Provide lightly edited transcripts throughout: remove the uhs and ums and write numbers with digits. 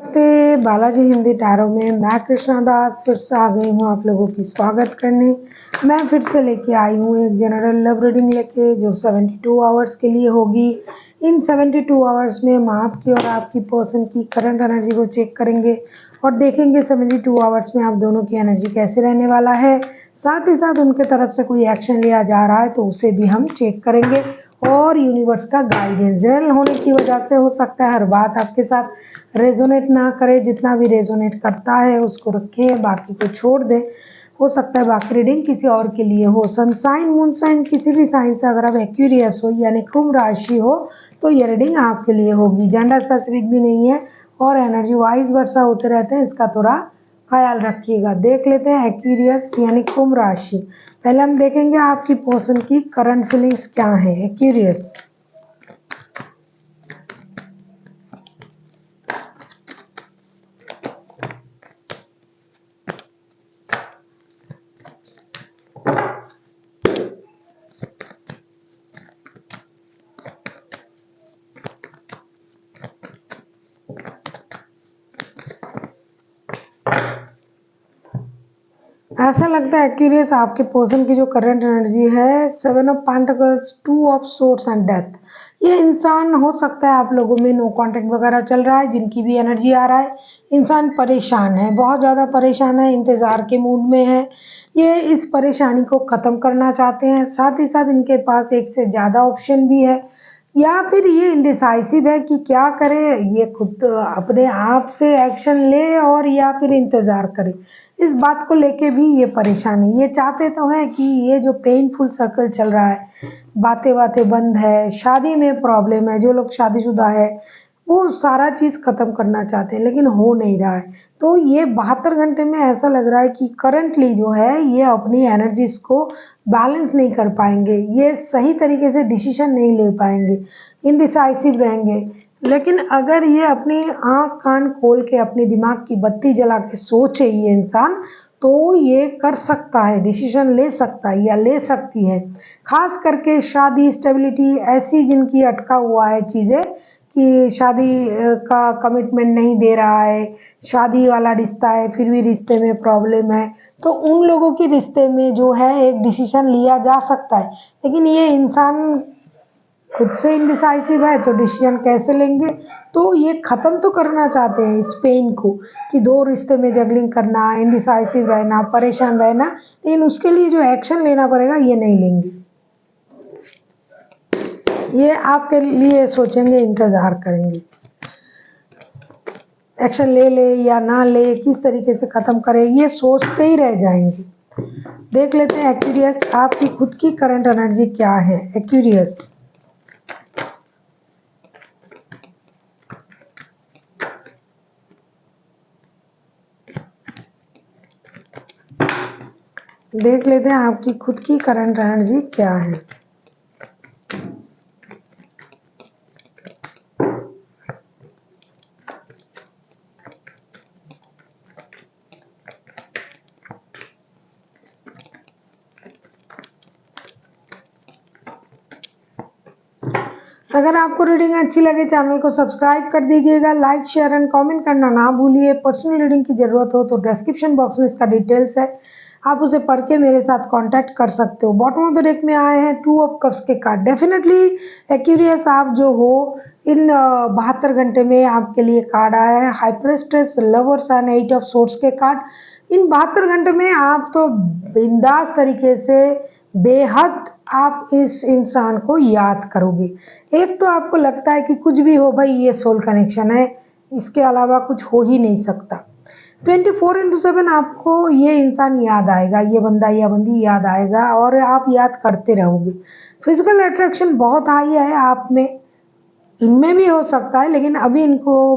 नमस्ते, बालाजी हिंदी टैरो में मैं कृष्णा दास फिर से आ गई हूँ आप लोगों की स्वागत करने। मैं फिर से लेके आई हूँ एक जनरल लव रीडिंग लेके जो 72 आवर्स के लिए होगी। इन 72 आवर्स में हम आपकी और आपकी पर्सन की करंट एनर्जी को चेक करेंगे और देखेंगे 72 आवर्स में आप दोनों की एनर्जी कैसे रहने वाला है। साथ ही साथ उनके तरफ से कोई एक्शन लिया जा रहा है तो उसे भी हम चेक करेंगे और यूनिवर्स का गाइडेंस जनरल होने की वजह से हो सकता है हर बात आपके साथ रेजोनेट ना करे। जितना भी रेजोनेट करता है उसको रखें, बाकी को छोड़ दें। हो सकता है बाकी रीडिंग किसी और के लिए हो। सन साइन मून साइन किसी भी साइन से अगर आप एक्वेरियस हो यानी कुंभ राशि हो तो ये रीडिंग आपके लिए होगी। जेंडर स्पेसिफिक भी नहीं है और एनर्जी वाइज वर्षा होते रहते हैं, इसका थोड़ा ख्याल रखिएगा। देख लेते हैं एक्वेरियस यानी कुंभ राशि। पहले हम देखेंगे आपकी पर्सन की करंट फीलिंग्स क्या है। एक्वेरियस ऐसा लगता है एक्यूरियस आपके पर्सन की जो करंट एनर्जी है 7 of pentacles, 2 of swords and death. ये इंसान हो सकता है आप लोगों में नो कांटेक्ट वगैरह चल रहा है, जिनकी भी एनर्जी आ रहा है इंसान परेशान है, बहुत ज़्यादा परेशान है, इंतज़ार के मूड में है। ये इस परेशानी को ख़त्म करना चाहते हैं। साथ ही साथ इनके पास एक से ज़्यादा ऑप्शन भी है या फिर ये इंडिसाइसिव है कि क्या करे। ये खुद अपने आप से एक्शन ले और या फिर इंतज़ार करे। इस बात को लेके भी ये परेशान है। ये चाहते तो हैं कि ये जो पेनफुल सर्कल चल रहा है, बातें बातें बंद है, शादी में प्रॉब्लम है, जो लोग शादीशुदा है वो सारा चीज़ ख़त्म करना चाहते हैं लेकिन हो नहीं रहा है। तो ये 72 घंटे में ऐसा लग रहा है कि करंटली जो है ये अपनी एनर्जीज़ को बैलेंस नहीं कर पाएंगे, ये सही तरीके से डिसीजन नहीं ले पाएंगे, इनडिसाइसिव रहेंगे। लेकिन अगर ये अपनी आँख कान खोल के अपनी दिमाग की बत्ती जला के सोचे ये इंसान तो ये कर सकता है, डिसीजन ले सकता है या ले सकती है। खास करके शादी स्टेबिलिटी ऐसी जिनकी अटका हुआ है चीज़ें कि शादी का कमिटमेंट नहीं दे रहा है, शादी वाला रिश्ता है फिर भी रिश्ते में प्रॉब्लम है, तो उन लोगों की रिश्ते में जो है एक डिसीजन लिया जा सकता है। लेकिन ये इंसान खुद से इनडिसाइसिव है तो डिसीजन कैसे लेंगे। तो ये ख़त्म तो करना चाहते हैं इस पेन को कि दो रिश्ते में जगलिंग करना, इनडिसाइसिव रहना, परेशान रहना, लेकिन उसके लिए जो एक्शन लेना पड़ेगा ये नहीं लेंगे। ये आपके लिए सोचेंगे, इंतज़ार करेंगे, एक्शन ले ले या ना ले, किस तरीके से ख़त्म करें, ये सोचते ही रह जाएंगे। देख लेते हैं एक्वेरियस आपकी खुद की करंट एनर्जी क्या है। एक्वेरियस देख लेते हैं आपकी खुद की करंट एनर्जी क्या है। अगर आपको रीडिंग अच्छी लगे चैनल को सब्सक्राइब कर दीजिएगा, लाइक शेयर एंड कमेंट करना ना भूलिए। पर्सनल रीडिंग की ज़रूरत हो तो डिस्क्रिप्शन बॉक्स में इसका डिटेल्स है, आप उसे पढ़ के मेरे साथ कांटेक्ट कर सकते हो। बॉटम ऑफ द डेक में आए हैं 2 ऑफ कप्स के कार्ड। डेफिनेटली एक्वेरियस आप जो हो इन 72 घंटे में आपके लिए कार्ड आया है high priestess, lovers and 8 of swords के कार्ड। इन 72 घंटे में आप तो बिंदास तरीके से बेहद आप इस इंसान को याद करोगे। एक तो आपको लगता है कि कुछ भी हो भाई ये सोल कनेक्शन है, इसके अलावा कुछ हो ही नहीं सकता। 24/7 आपको ये इंसान याद आएगा, ये बंदा या बंदी याद आएगा और आप याद करते रहोगे। फिजिकल अट्रैक्शन बहुत हाई है आप में, इनमें भी हो सकता है लेकिन अभी इनको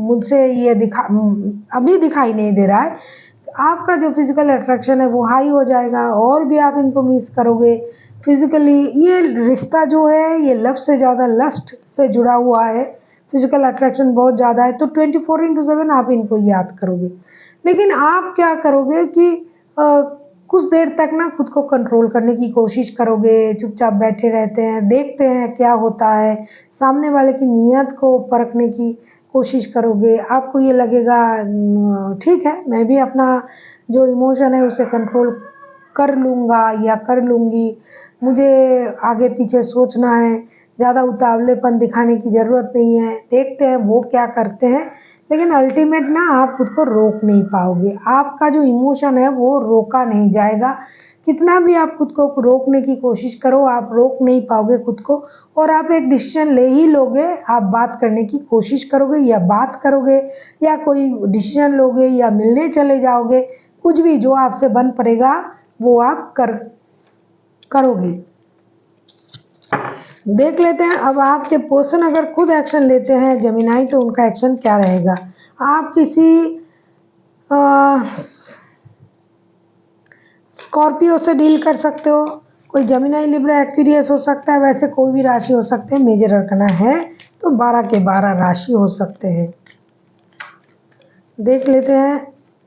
मुझसे ये अभी दिखाई नहीं दे रहा है। आपका जो फिजिकल अट्रैक्शन है वो हाई हो जाएगा और भी आप इनको मिस करोगे फिजिकली। ये रिश्ता जो है ये लव से ज़्यादा लस्ट से जुड़ा हुआ है, फिजिकल अट्रैक्शन बहुत ज़्यादा है तो 24/7 आप इनको याद करोगे। लेकिन आप क्या करोगे कि कुछ देर तक ना खुद को कंट्रोल करने की कोशिश करोगे, चुपचाप बैठे रहते हैं, देखते हैं क्या होता है, सामने वाले की नीयत को परखने की कोशिश करोगे, आपको ये लगेगा ठीक है, मैं भी अपना जो इमोशन है उसे कंट्रोल कर लूँगा या कर लूँगी, मुझे आगे पीछे सोचना है, ज़्यादा उतावलेपन दिखाने की ज़रूरत नहीं है, देखते हैं वो क्या करते हैं। लेकिन अल्टीमेट ना आप खुद को रोक नहीं पाओगे, आपका जो इमोशन है वो रोका नहीं जाएगा। कितना भी आप खुद को रोकने की कोशिश करो, आप रोक नहीं पाओगे खुद को, और आप एक डिसीजन ले ही लोगे। आप बात करने की कोशिश करोगे या बात करोगे या कोई डिसीजन लोगे या मिलने चले जाओगे, कुछ भी जो आपसे बन पड़ेगा वो आप करोगे। देख लेते हैं अब आपके पर्सन अगर खुद एक्शन लेते हैं जेमिनी, तो उनका एक्शन क्या रहेगा। आप किसी स्कॉर्पियो से डील कर सकते हो, कोई जेमिनी, लिब्रा, एक्वेरियस हो सकता है, वैसे कोई भी राशि हो सकते हैं। मेजर अरकाना है तो 12 के 12 राशि हो सकते हैं। देख लेते हैं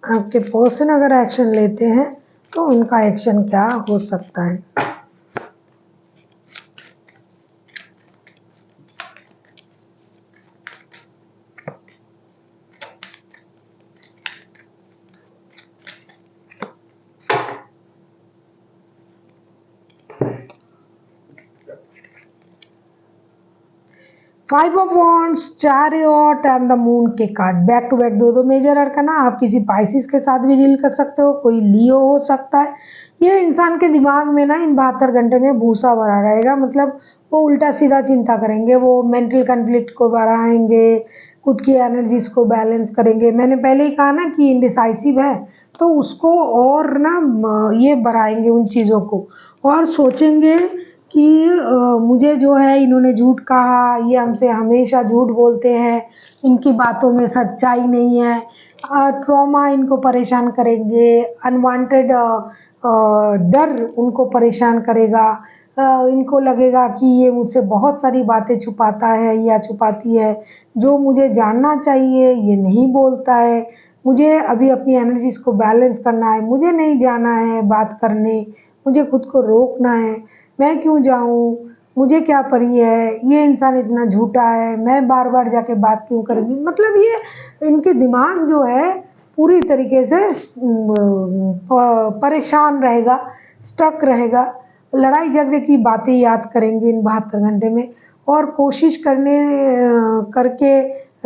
आपके पर्सन अगर एक्शन लेते हैं तो उनका एक्शन क्या हो सकता है। 5 of wands, chariot and the moon के कार्ड बैक टू बैक, दो मेजर अरकाना। आप किसी पाइसिस के साथ भी डील कर सकते हो, कोई लियो हो सकता है। ये इंसान के दिमाग में ना इन 72 घंटे में भूसा भरा रहेगा, मतलब वो उल्टा सीधा चिंता करेंगे, वो मेंटल कन्फ्लिक्ट को बढ़ाएंगे, खुद की एनर्जीज को बैलेंस करेंगे। मैंने पहले ही कहा ना कि इनडिसाइसिव है, तो उसको और ना ये बढ़ाएंगे उन चीज़ों को, और सोचेंगे कि मुझे जो है इन्होंने झूठ कहा, ये हमसे हमेशा झूठ बोलते हैं, इनकी बातों में सच्चाई नहीं है। ट्रॉमा इनको परेशान करेंगे, अनवांटेड डर उनको परेशान करेगा। इनको लगेगा कि ये मुझसे बहुत सारी बातें छुपाता है या छुपाती है, जो मुझे जानना चाहिए ये नहीं बोलता है। मुझे अभी अपनी एनर्जीज को बैलेंस करना है, मुझे नहीं जाना है बात करने, मुझे खुद को रोकना है। मैं क्यों जाऊँ, मुझे क्या पड़ी है, ये इंसान इतना झूठा है, मैं बार बार जाके बात क्यों करूँगी। मतलब ये इनके दिमाग जो है पूरी तरीके से परेशान रहेगा, स्टक रहेगा, लड़ाई झगड़े की बातें याद करेंगे इन 72 घंटे में, और कोशिश करके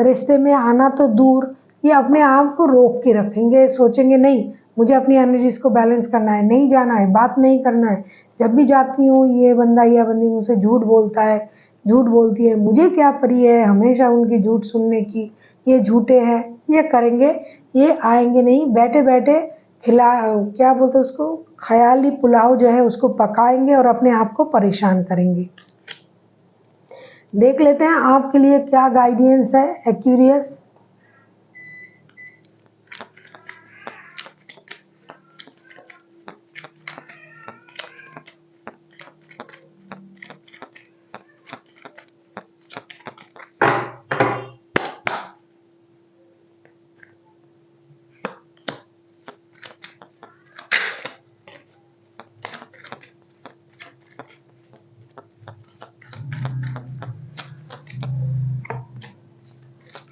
रिश्ते में आना तो दूर, ये अपने आप को रोक के रखेंगे, सोचेंगे नहीं मुझे अपनी एनर्जीज को बैलेंस करना है, नहीं जाना है, बात नहीं करना है। जब भी जाती हूँ ये बंदा या बंदी मुझसे झूठ बोलता है, झूठ बोलती है, मुझे क्या पड़ी है हमेशा उनकी झूठ सुनने की, ये झूठे हैं। ये करेंगे, ये आएंगे नहीं, बैठे बैठे खिला क्या बोलते उसको, ख्याली पुलाव जो है उसको पकाएंगे और अपने आप को परेशान करेंगे। देख लेते हैं आपके लिए क्या गाइडेंस है एक्वेरियस।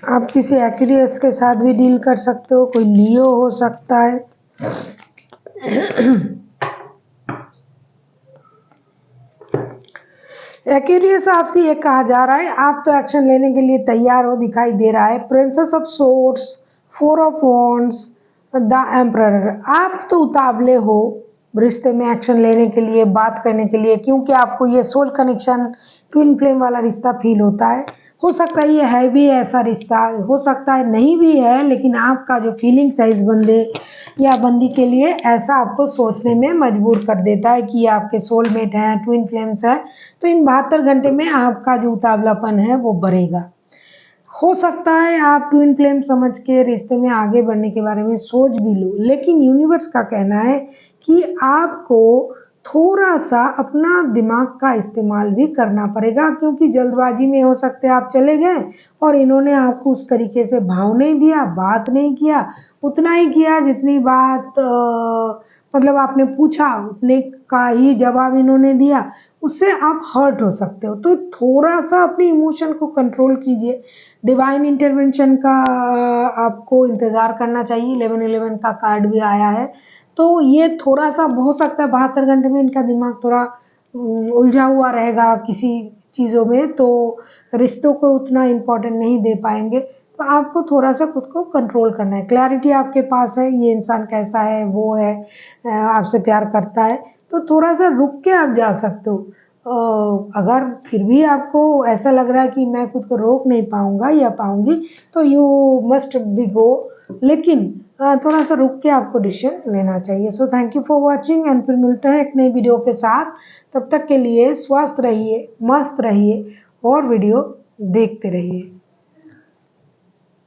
आप किसी एक्वेरियस के साथ भी डील कर सकते हो, कोई लियो हो सकता है। एक्वेरियस आपसे ये कहा जा रहा है आप तो एक्शन लेने के लिए तैयार हो, दिखाई दे रहा है। Princess of swords, 4 of wands, the emperor, आप तो उतावले हो रिश्ते में एक्शन लेने के लिए, बात करने के लिए, क्योंकि आपको ये सोल कनेक्शन ट्विन फ्लेम वाला रिश्ता फील होता है। हो सकता है ये है भी ऐसा रिश्ता, हो सकता है नहीं भी है, लेकिन आपका जो फीलिंग्स है इस बंदे या बंदी के लिए ऐसा आपको सोचने में मजबूर कर देता है कि ये आपके सोलमेट हैं, ट्विन फ्लेम्स हैं। तो इन 72 घंटे में आपका जो उतावलापन है वो बढ़ेगा। हो सकता है आप ट्विन फ्लेम समझ के रिश्ते में आगे बढ़ने के बारे में सोच भी लो, लेकिन यूनिवर्स का कहना है कि आपको थोड़ा सा अपना दिमाग का इस्तेमाल भी करना पड़ेगा, क्योंकि जल्दबाजी में हो सकते आप चले गए और इन्होंने आपको उस तरीके से भाव नहीं दिया, बात नहीं किया, उतना ही किया जितनी बात मतलब आपने पूछा उतने का ही जवाब इन्होंने दिया, उससे आप हर्ट हो सकते हो। तो थोड़ा सा अपने इमोशन को कंट्रोल कीजिए, डिवाइन इंटरवेंशन का आपको इंतज़ार करना चाहिए। 1111 का कार्ड भी आया है, तो ये थोड़ा-सा हो सकता है 72 घंटे में इनका दिमाग थोड़ा उलझा हुआ रहेगा किसी चीज़ों में, तो रिश्तों को उतना इम्पोर्टेंट नहीं दे पाएँगे। तो आपको थोड़ा-सा खुद को कंट्रोल करना है। क्लैरिटी आपके पास है, ये इंसान कैसा है, वो है, आपसे प्यार करता है, तो थोड़ा-सा रुक के आप जा सकते हो। अगर फिर भी आपको ऐसा लग रहा है कि मैं खुद को रोक नहीं पाऊँगा या पाऊँगी, तो यू मस्ट बी गो, लेकिन थोड़ा-सा रुक के आपको डिसीज़न लेना चाहिए। So thank you for watching and फिर मिलते हैं एक नई वीडियो के साथ। तब तक के लिए स्वस्थ रहिए, मस्त रहिए और वीडियो देखते रहिए।